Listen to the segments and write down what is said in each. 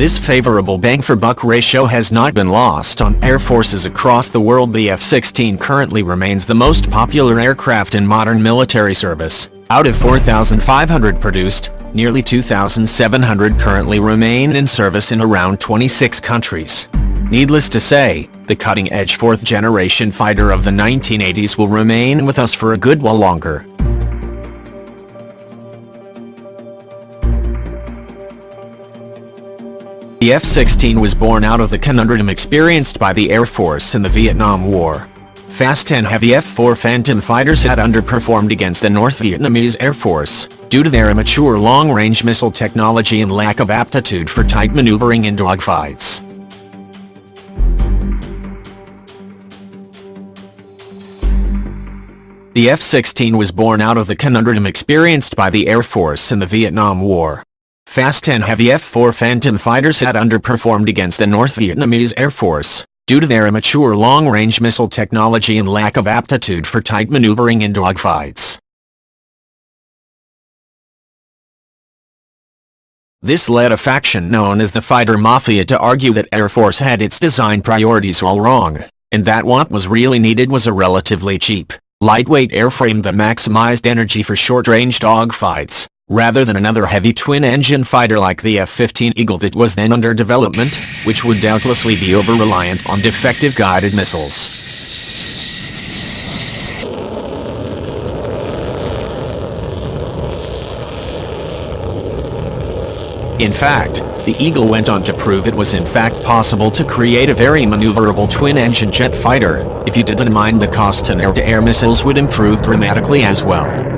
This favorable bang-for-buck ratio has not been lost on air forces across the world. The F-16 currently remains the most popular aircraft in modern military service. Out of 4,500 produced, nearly 2,700 currently remain in service in around 26 countries. Needless to say, the cutting-edge fourth-generation fighter of the 1980s will remain with us for a good while longer. The F-16 was born out of the conundrum experienced by the Air Force in the Vietnam War. Fast and heavy F-4 Phantom fighters had underperformed against the North Vietnamese Air Force, due to their immature long-range missile technology and lack of aptitude for tight maneuvering in dogfights. The F-16 was born out of the conundrum experienced by the Air Force in the Vietnam War. Fast and heavy F-4 Phantom fighters had underperformed against the North Vietnamese Air Force, due to their immature long-range missile technology and lack of aptitude for tight maneuvering in dogfights. This led a faction known as the Fighter Mafia to argue that Air Force had its design priorities all wrong, and that what was really needed was a relatively cheap, lightweight airframe that maximized energy for short-range dogfights, rather than another heavy twin-engine fighter like the F-15 Eagle that was then under development, which would doubtlessly be over-reliant on defective guided missiles. In fact, the Eagle went on to prove it was in fact possible to create a very maneuverable twin-engine jet fighter, if you didn't mind the cost, and air-to-air missiles would improve dramatically as well.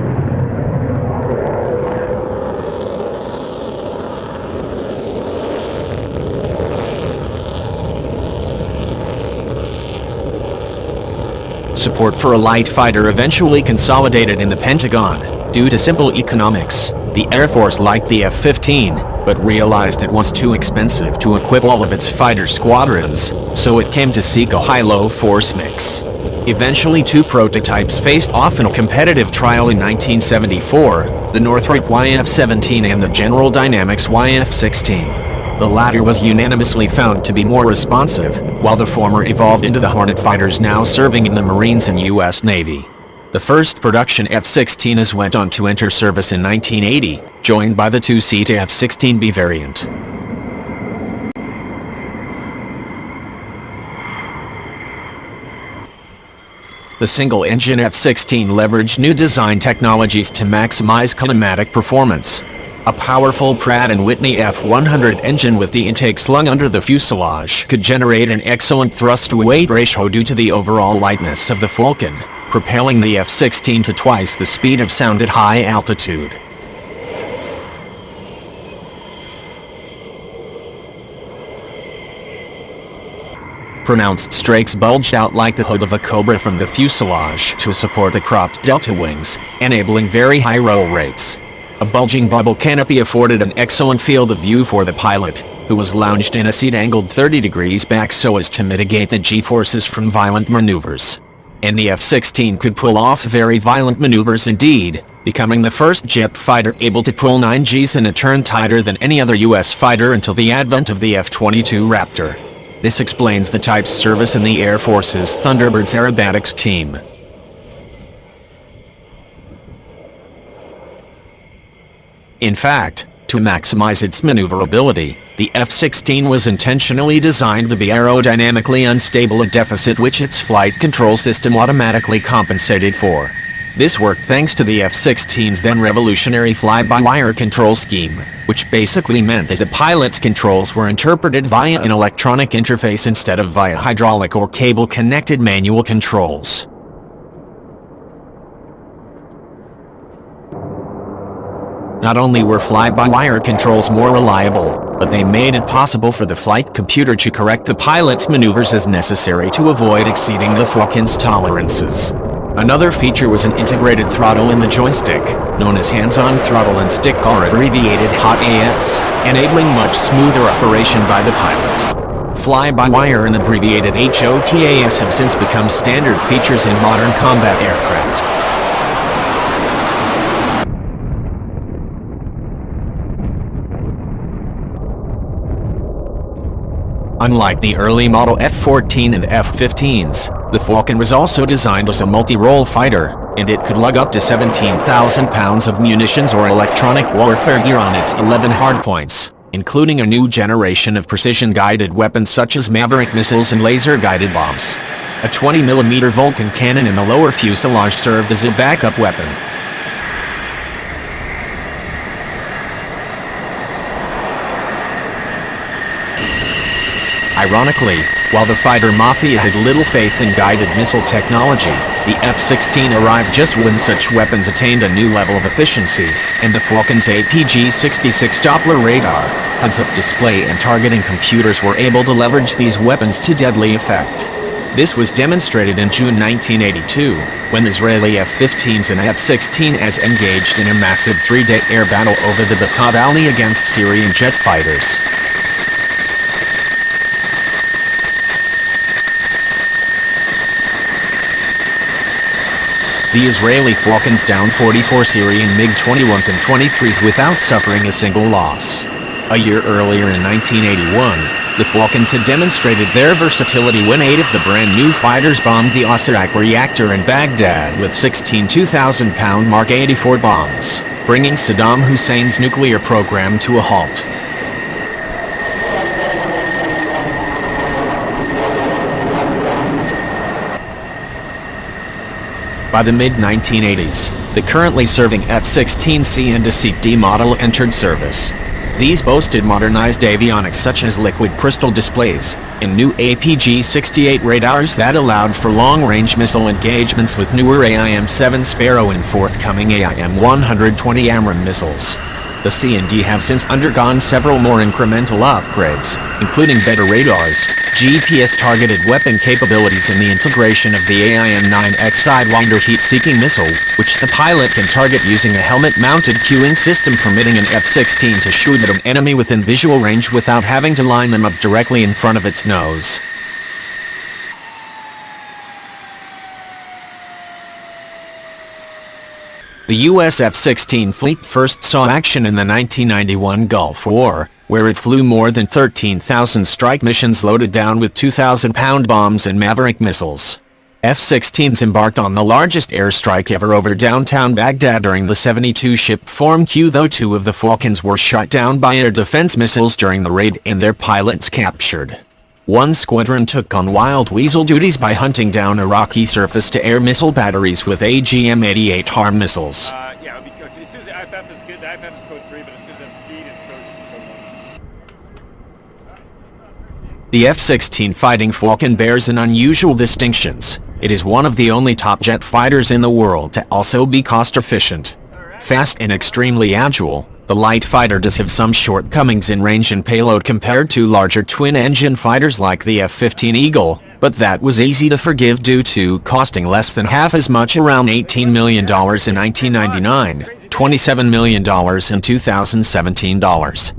Support for a light fighter eventually consolidated in the Pentagon, due to simple economics. The Air Force liked the F-15, but realized it was too expensive to equip all of its fighter squadrons, so it came to seek a high-low force mix. Eventually, two prototypes faced off in a competitive trial in 1974, the Northrop YF-17 and the General Dynamics YF-16. The latter was unanimously found to be more responsive, while the former evolved into the Hornet fighters now serving in the Marines and U.S. Navy. The first production F-16s went on to enter service in 1980, joined by the two-seat F-16B variant. The single-engine F-16 leveraged new design technologies to maximize kinematic performance. A powerful Pratt & Whitney F-100 engine with the intake slung under the fuselage could generate an excellent thrust-to-weight ratio due to the overall lightness of the Falcon, propelling the F-16 to twice the speed of sound at high altitude. Pronounced strakes bulged out like the hood of a Cobra from the fuselage to support the cropped delta wings, enabling very high roll rates. A bulging bubble canopy afforded an excellent field of view for the pilot, who was lounged in a seat angled 30 degrees back so as to mitigate the G-forces from violent maneuvers. And the F-16 could pull off very violent maneuvers indeed, becoming the first jet fighter able to pull 9 Gs in a turn tighter than any other U.S. fighter until the advent of the F-22 Raptor. This explains the type's service in the Air Force's Thunderbirds aerobatics team. In fact, to maximize its maneuverability, the F-16 was intentionally designed to be aerodynamically unstable, a deficit which its flight control system automatically compensated for. This worked thanks to the F-16's then revolutionary fly-by-wire control scheme, which basically meant that the pilot's controls were interpreted via an electronic interface instead of via hydraulic or cable-connected manual controls. Not only were fly-by-wire controls more reliable, but they made it possible for the flight computer to correct the pilot's maneuvers as necessary to avoid exceeding the Falcon's tolerances. Another feature was an integrated throttle in the joystick, known as hands-on throttle and stick, or abbreviated HOT-AS, enabling much smoother operation by the pilot. Fly-by-wire and abbreviated HOT-AS have since become standard features in modern combat aircraft. Unlike the early model F-14 and F-15s, the Falcon was also designed as a multi-role fighter, and it could lug up to 17,000 pounds of munitions or electronic warfare gear on its 11 hardpoints, including a new generation of precision-guided weapons such as Maverick missiles and laser-guided bombs. A 20mm Vulcan cannon in the lower fuselage served as a backup weapon. Ironically, while the fighter mafia had little faith in guided missile technology, the F-16 arrived just when such weapons attained a new level of efficiency, and the Falcon's APG-66 Doppler radar, heads-up display and targeting computers were able to leverage these weapons to deadly effect. This was demonstrated in June 1982, when Israeli F-15s and F-16s engaged in a massive three-day air battle over the Bekaa Valley against Syrian jet fighters. The Israeli Falcons downed 44 Syrian MiG-21s and 23s without suffering a single loss. A year earlier in 1981, the Falcons had demonstrated their versatility when 8 of the brand-new fighters bombed the Osirak reactor in Baghdad with 16 2,000-pound Mark 84 bombs, bringing Saddam Hussein's nuclear program to a halt. By the mid-1980s, the currently serving F-16C and C-D model entered service. These boasted modernized avionics such as liquid crystal displays and new APG-68 radars that allowed for long-range missile engagements with newer AIM-7 Sparrow and forthcoming AIM-120 AMRAAM missiles. The C&D have since undergone several more incremental upgrades, including better radars, GPS-targeted weapon capabilities and the integration of the AIM-9X Sidewinder heat-seeking missile, which the pilot can target using a helmet-mounted cueing system permitting an F-16 to shoot at an enemy within visual range without having to line them up directly in front of its nose. The U.S. F-16 fleet first saw action in the 1991 Gulf War, where it flew more than 13,000 strike missions loaded down with 2,000-pound bombs and Maverick missiles. F-16s embarked on the largest airstrike ever over downtown Baghdad during the 72-ship Form Q, though 2 of the Falcons were shot down by air defense missiles during the raid and their pilots captured. One squadron took on Wild Weasel duties by hunting down Iraqi surface-to-air missile batteries with AGM-88 HARM missiles. Yeah, it would be code 2. As soon as the IFF is good, the IFF is code 3, but as soon as that's keyed, it's code 1. The F-16 Fighting Falcon bears an unusual distinctions. It is one of the only top jet fighters in the world to also be cost-efficient. Fast and extremely agile, the light fighter does have some shortcomings in range and payload compared to larger twin-engine fighters like the F-15 Eagle, but that was easy to forgive due to costing less than half as much, around $18 million in 1999, $27 million in 2017 dollars.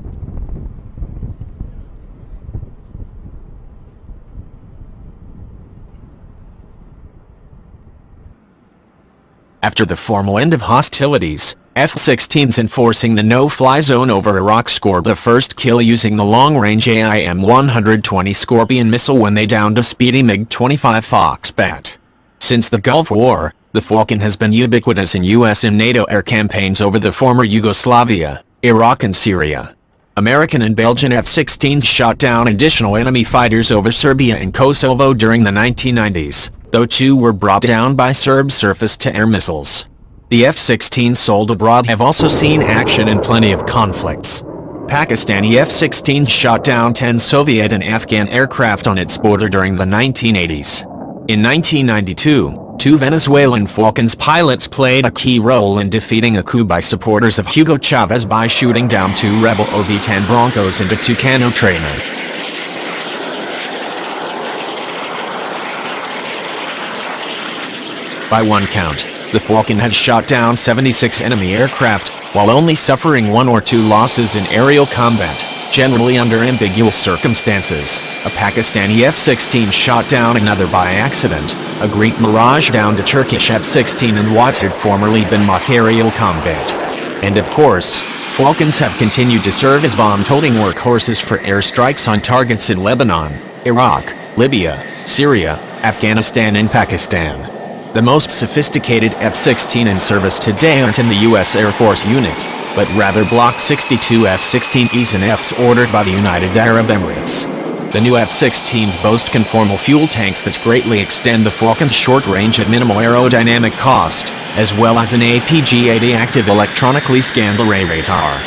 After the formal end of hostilities, F-16s enforcing the no-fly zone over Iraq scored the first kill using the long-range AIM-120 Scorpion missile when they downed a speedy MiG-25 Foxbat. Since the Gulf War, the Falcon has been ubiquitous in U.S. and NATO air campaigns over the former Yugoslavia, Iraq and Syria. American and Belgian F-16s shot down additional enemy fighters over Serbia and Kosovo during the 1990s, though 2 were brought down by Serb surface-to-air missiles. The F-16s sold abroad have also seen action in plenty of conflicts. Pakistani F-16s shot down 10 Soviet and Afghan aircraft on its border during the 1980s. In 1992, 2 Venezuelan Falcons pilots played a key role in defeating a coup by supporters of Hugo Chavez by shooting down 2 rebel OV-10 Broncos and a Tucano trainer. By one count, the Falcon has shot down 76 enemy aircraft, while only suffering 1 or 2 losses in aerial combat, generally under ambiguous circumstances. A Pakistani F-16 shot down another by accident. A Greek Mirage downed a Turkish F-16 in what had formerly been mock aerial combat. And of course, Falcons have continued to serve as bomb-toting workhorses for airstrikes on targets in Lebanon, Iraq, Libya, Syria, Afghanistan and Pakistan. The most sophisticated F-16 in service today aren't in the U.S. Air Force unit, but rather Block 62 F-16Es and Fs ordered by the United Arab Emirates. The new F-16s boast conformal fuel tanks that greatly extend the Falcon's short range at minimal aerodynamic cost, as well as an APG-80 active electronically scanned array radar.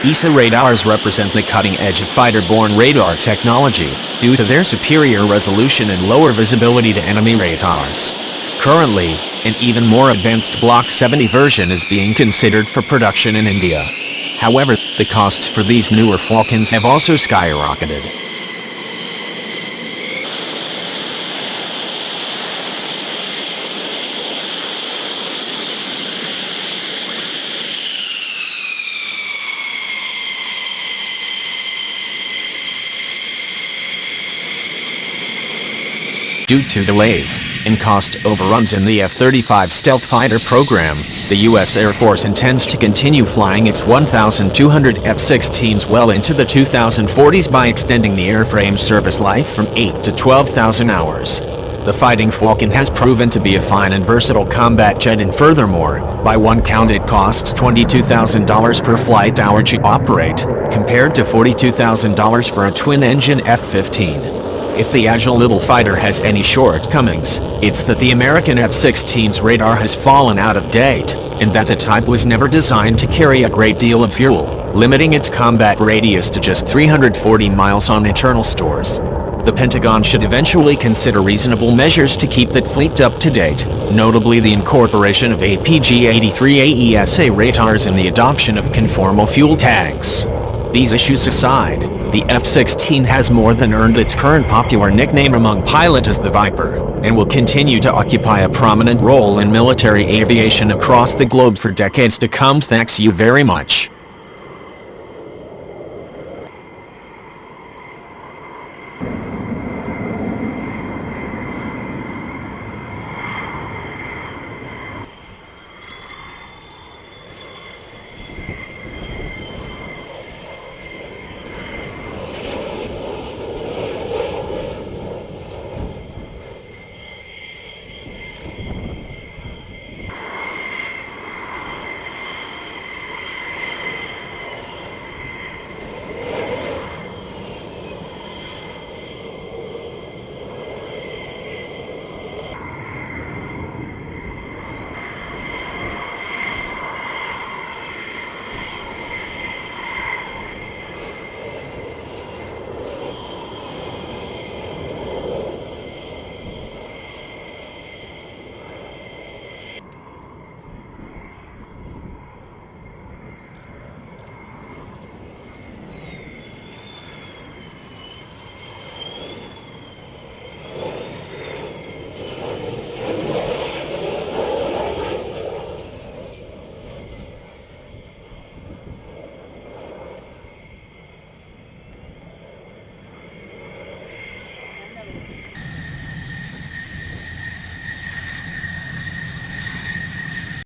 ESA radars represent the cutting edge of fighter-borne radar technology, due to their superior resolution and lower visibility to enemy radars. Currently, an even more advanced Block 70 version is being considered for production in India. However, the costs for these newer Falcons have also skyrocketed. Due to delays and cost overruns in the F-35 stealth fighter program, the U.S. Air Force intends to continue flying its 1,200 F-16s well into the 2040s by extending the airframe's service life from 8 to 12,000 hours. The Fighting Falcon has proven to be a fine and versatile combat jet, and furthermore, by one count it costs $22,000 per flight hour to operate, compared to $42,000 for a twin-engine F-15. If the agile little fighter has any shortcomings, it's that the American F-16's radar has fallen out of date, and that the type was never designed to carry a great deal of fuel, limiting its combat radius to just 340 miles on internal stores. The Pentagon should eventually consider reasonable measures to keep that fleet up to date, notably the incorporation of APG-83 AESA radars and the adoption of conformal fuel tanks. These issues aside, the F-16 has more than earned its current popular nickname among pilots as the Viper, and will continue to occupy a prominent role in military aviation across the globe for decades to come. Thanks you very much.